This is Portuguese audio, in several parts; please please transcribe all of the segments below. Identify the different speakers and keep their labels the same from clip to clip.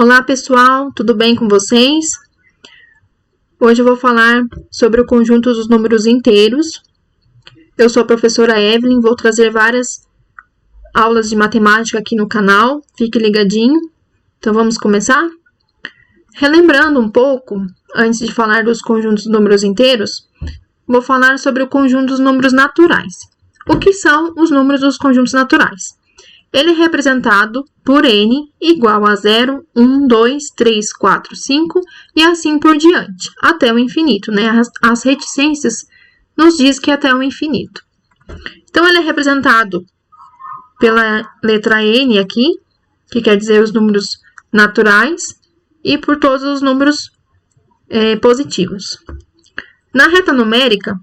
Speaker 1: Olá pessoal, tudo bem com vocês? Hoje eu vou falar sobre o conjunto dos números inteiros. Eu sou a professora Evelyn, vou trazer várias aulas de matemática aqui no canal, fique ligadinho. Então vamos começar? Relembrando um pouco, antes de falar dos conjuntos dos números inteiros, vou falar sobre o conjunto dos números naturais. O que são os números dos conjuntos naturais? Ele é representado por n igual a 0, 1, 2, 3, 4, 5 e assim por diante, até o infinito, né? As reticências nos diz que é até o infinito. Então, ele é representado pela letra n aqui, que quer dizer os números naturais, e por todos os números positivos. Na reta numérica,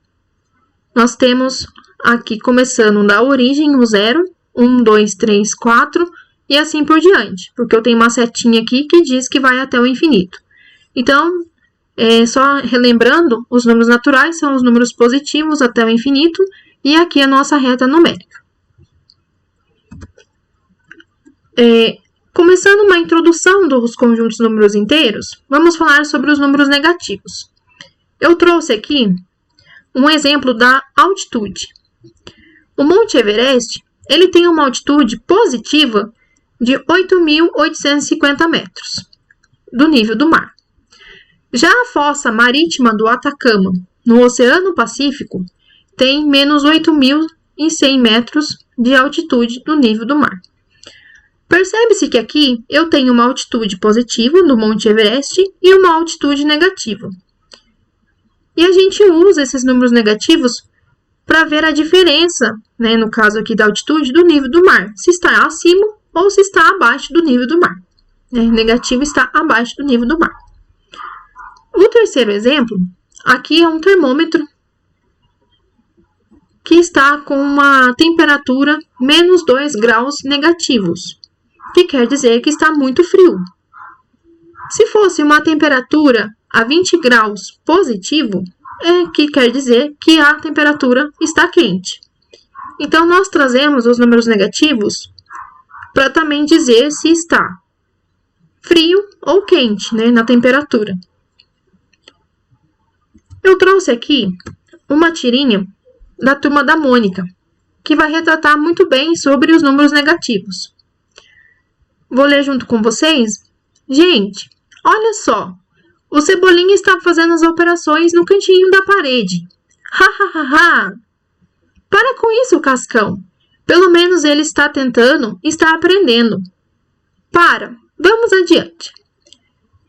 Speaker 1: nós temos aqui, começando da origem, o 0, 1, 2, 3, 4 e assim por diante, porque eu tenho uma setinha aqui que diz que vai até o infinito. Então, só relembrando, os números naturais são os números positivos até o infinito e aqui a nossa reta numérica. Começando uma introdução dos conjuntos de números inteiros, vamos falar sobre os números negativos. Eu trouxe aqui um exemplo da altitude. O Monte Everest, ele tem uma altitude positiva de 8.850 metros do nível do mar. Já a fossa marítima do Atacama, no Oceano Pacífico, tem menos 8.100 metros de altitude do nível do mar. Percebe-se que aqui eu tenho uma altitude positiva do Monte Everest e uma altitude negativa. E a gente usa esses números negativos para ver a diferença, né, no caso aqui da altitude, do nível do mar. Se está acima ou se está abaixo do nível do mar. Negativo está abaixo do nível do mar. O terceiro exemplo, aqui é um termômetro que está com uma temperatura menos 2 graus negativos, que quer dizer que está muito frio. Se fosse uma temperatura a 20 graus positivo, que quer dizer que a temperatura está quente. Então, nós trazemos os números negativos para também dizer se está frio ou quente, né, na temperatura. Eu trouxe aqui uma tirinha da turma da Mônica, que vai retratar muito bem sobre os números negativos. Vou ler junto com vocês. Gente, olha só. O Cebolinha está fazendo as operações no cantinho da parede. Ha, ha, ha, ha. Para com isso, Cascão. Pelo menos ele está tentando, está aprendendo. Vamos adiante.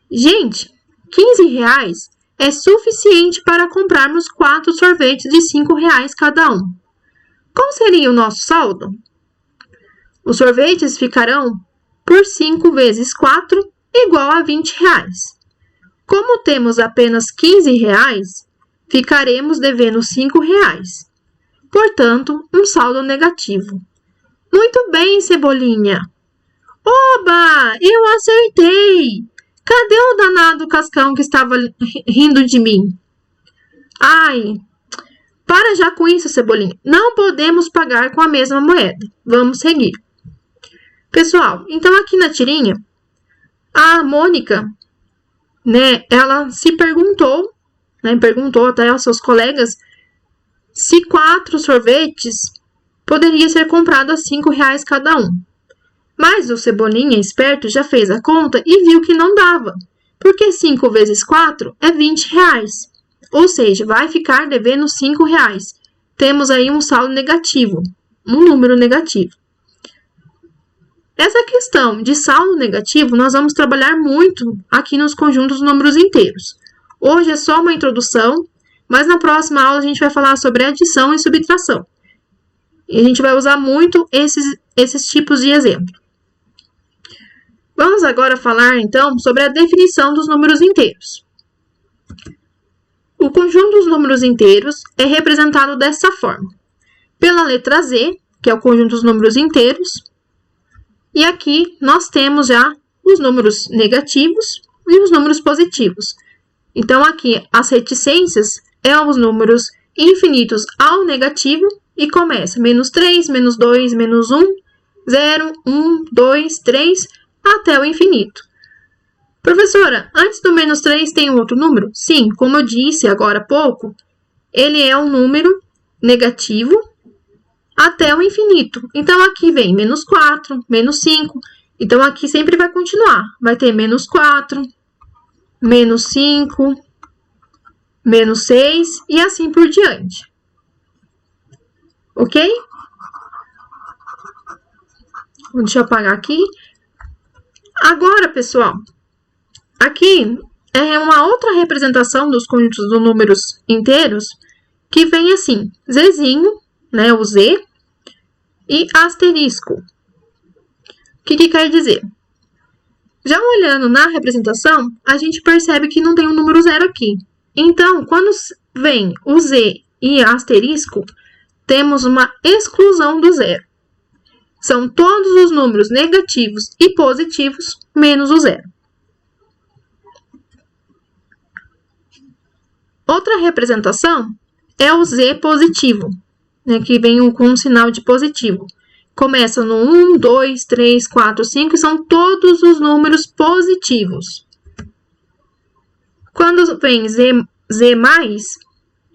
Speaker 1: Gente, R$15 é suficiente para comprarmos 4 sorvetes de R$5 cada um. Qual seria o nosso saldo? Os sorvetes ficarão por 5 vezes 4 igual a R$20. Como temos apenas R$15, ficaremos devendo R$5. Portanto, um saldo negativo. Muito bem, Cebolinha. Oba, eu acertei. Cadê o danado Cascão que estava rindo de mim? Ai, para já com isso, Cebolinha. Não podemos pagar com a mesma moeda. Vamos seguir. Pessoal, então aqui na tirinha, a Mônica, né, ela se perguntou, né, perguntou até aos seus colegas se 4 sorvetes poderia ser comprado a R$5 cada um. Mas o Cebolinha, esperto, já fez a conta e viu que não dava, porque 5 vezes 4 é R$20, ou seja, vai ficar devendo R$5. Temos aí um saldo negativo, um número negativo. Essa questão de saldo negativo, nós vamos trabalhar muito aqui nos conjuntos de números inteiros. Hoje é só uma introdução, mas na próxima aula a gente vai falar sobre adição e subtração. E a gente vai usar muito esses tipos de exemplo. Vamos agora falar, então, sobre a definição dos números inteiros. O conjunto dos números inteiros é representado dessa forma. Pela letra Z, que é o conjunto dos números inteiros, e aqui nós temos já os números negativos e os números positivos. Então, aqui as reticências é os números infinitos ao negativo e começa menos 3, menos 2, menos 1, 0, 1, 2, 3, até o infinito. Professora, antes do menos 3 tem um outro número? Sim, como eu disse agora há pouco, ele é um número negativo até o infinito. Então, aqui vem menos 4, menos 5. Então, aqui sempre vai continuar. Vai ter menos 4, menos 5, menos 6 e assim por diante. Ok? Deixa eu apagar aqui. Agora, pessoal, aqui é uma outra representação dos conjuntos de números inteiros que vem assim, Zzinho, né, o Z, e asterisco. O que quer dizer? Já olhando na representação, a gente percebe que não tem um número zero aqui. Então, quando vem o Z e asterisco, temos uma exclusão do zero. São todos os números negativos e positivos menos o zero. Outra representação é o Z positivo, né, que vem com um sinal de positivo. Começa no 1, 2, 3, 4, 5 e são todos os números positivos. Quando vem Z+,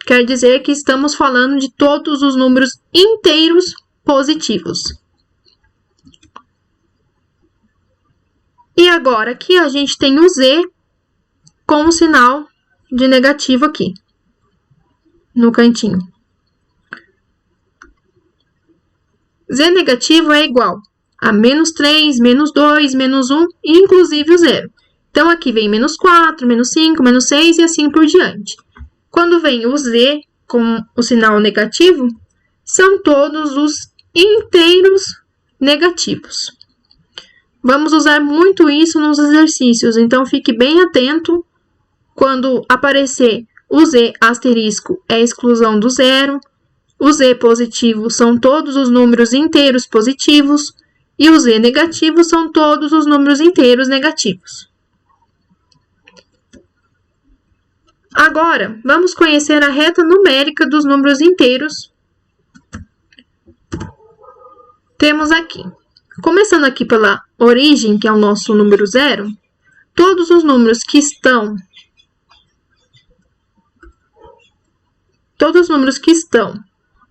Speaker 1: quer dizer que estamos falando de todos os números inteiros positivos. E agora aqui a gente tem o Z com o sinal de negativo aqui, no cantinho. Z negativo é igual a menos 3, menos 2, menos 1 e inclusive o zero. Então, aqui vem menos 4, menos 5, menos 6 e assim por diante. Quando vem o Z com o sinal negativo, são todos os inteiros negativos. Vamos usar muito isso nos exercícios, então fique bem atento quando aparecer o Z asterisco é a exclusão do zero, o Z positivo são todos os números inteiros positivos e o Z negativo são todos os números inteiros negativos. Agora, vamos conhecer a reta numérica dos números inteiros. Temos aqui, começando aqui pela origem, que é o nosso número zero, todos os números que estão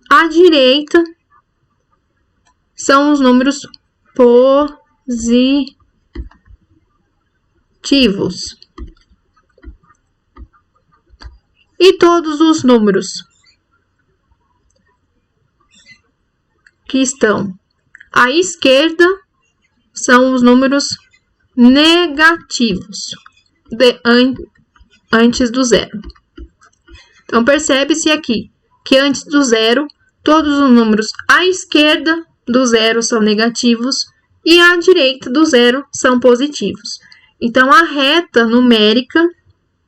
Speaker 1: à direita são os números positivos. E todos os números que estão à esquerda são os números negativos antes do zero. Então, percebe-se aqui que antes do zero, todos os números à esquerda do zero são negativos e à direita do zero são positivos. Então, a reta numérica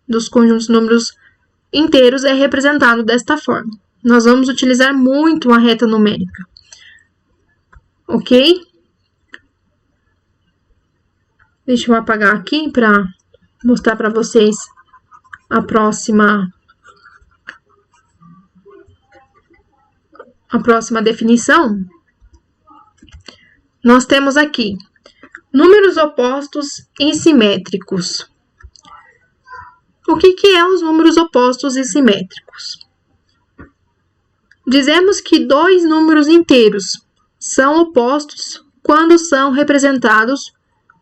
Speaker 1: dos conjuntos de números inteiros é representado desta forma. Nós vamos utilizar muito a reta numérica. Ok? Deixa eu apagar aqui para mostrar para vocês a próxima definição. Nós temos aqui números opostos e simétricos. O que é os números opostos e simétricos? Dizemos que dois números inteiros são opostos quando são representados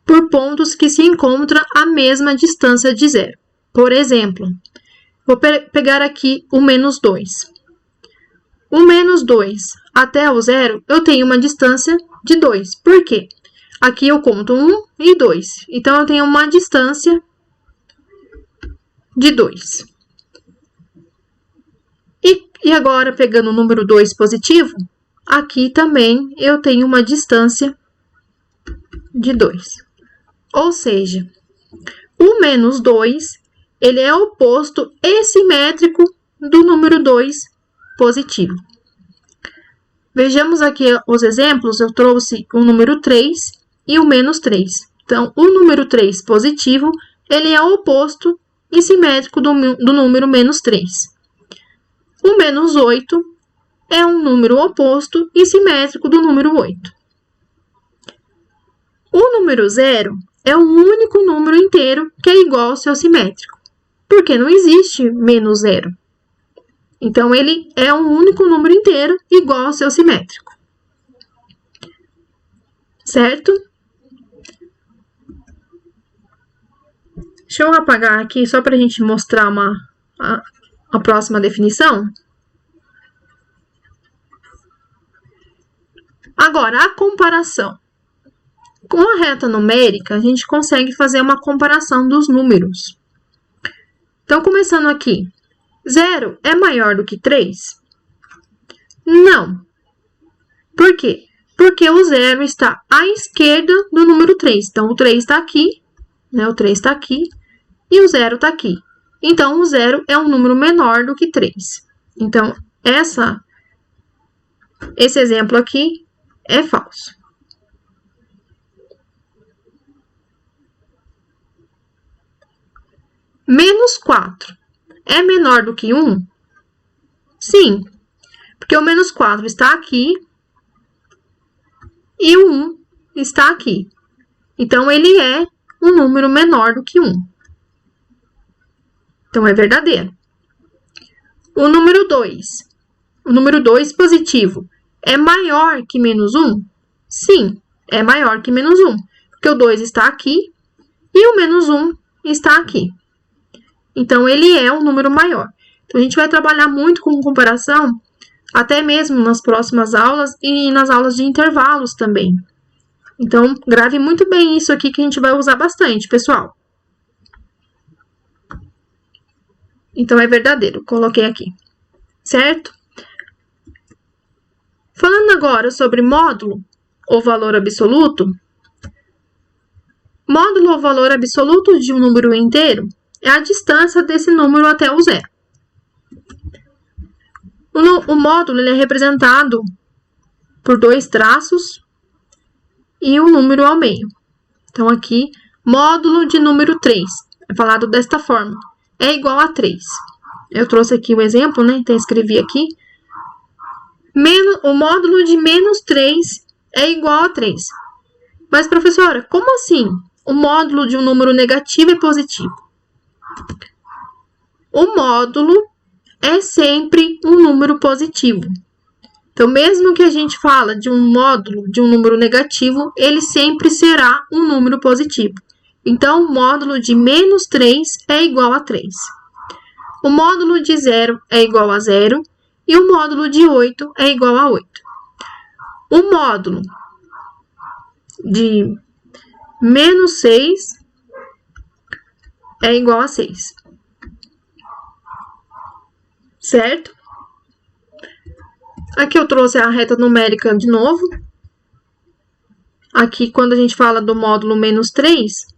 Speaker 1: por pontos que se encontram à mesma distância de zero. Por exemplo, vou pegar aqui o menos 2. O menos 2 até o zero, eu tenho uma distância de 2. Por quê? Aqui eu conto 1 e 2. Então, eu tenho uma distância de 2. E agora, pegando o número 2 positivo, aqui também eu tenho uma distância de 2. Ou seja, o menos 2, ele é o oposto e simétrico do número 2 positivo. Vejamos aqui os exemplos, eu trouxe o número 3 e o menos 3. Então, o número 3 positivo, ele é o oposto e simétrico do número menos 3. O menos 8 é um número oposto e simétrico do número 8. O número 0 é o único número inteiro que é igual ao seu simétrico, porque não existe menos zero. Então, ele é um único número inteiro igual ao seu simétrico. Certo? Deixa eu apagar aqui só para a gente mostrar a próxima definição. Agora, a comparação. Com a reta numérica, a gente consegue fazer uma comparação dos números. Então, começando aqui. 0 é maior do que 3? Não. Por quê? Porque o 0 está à esquerda do número 3. Então, o 3 está aqui, né? O 3 está aqui e o 0 está aqui. Então, o 0 é um número menor do que 3. Então, esse exemplo aqui é falso. Menos 4 é menor do que 1? Sim, porque o menos 4 está aqui e o 1 está aqui. Então, ele é um número menor do que 1. Então, é verdadeiro. O número 2 positivo, é maior que menos 1? Sim, é maior que menos 1, porque o 2 está aqui e o menos 1 está aqui. Então, ele é um número maior. Então, a gente vai trabalhar muito com comparação, até mesmo nas próximas aulas e nas aulas de intervalos também. Então, grave muito bem isso aqui que a gente vai usar bastante, pessoal. Então, é verdadeiro. Coloquei aqui. Certo? Falando agora sobre módulo ou valor absoluto. Módulo ou valor absoluto de um número inteiro é a distância desse número até o zero. O módulo ele é representado por 2 traços e um número ao meio. Então, aqui, módulo de número 3, é falado desta forma, é igual a 3. Eu trouxe aqui o exemplo, né? Então, escrevi aqui. O módulo de menos 3 é igual a 3. Mas, professora, como assim? O módulo de um número negativo e positivo? O módulo é sempre um número positivo. Então, mesmo que a gente fala de um módulo de um número negativo, ele sempre será um número positivo. Então, o módulo de menos 3 é igual a 3. O módulo de 0 é igual a 0 e o módulo de 8 é igual a 8. O módulo de menos 6 é igual a 6. Certo? Aqui eu trouxe a reta numérica de novo. Aqui, quando a gente fala do módulo menos 3,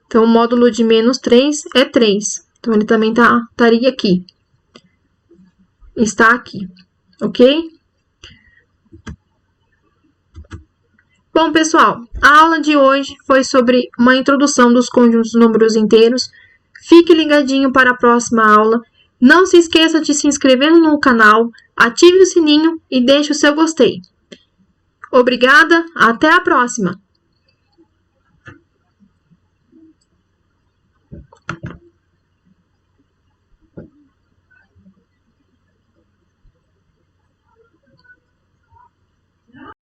Speaker 1: então, o módulo de menos 3 é 3. Então, ele também estaria aqui. Está aqui, ok? Bom, pessoal, a aula de hoje foi sobre uma introdução dos conjuntos de números inteiros. Fique ligadinho para a próxima aula. Não se esqueça de se inscrever no canal, ative o sininho e deixe o seu gostei. Obrigada, até a próxima!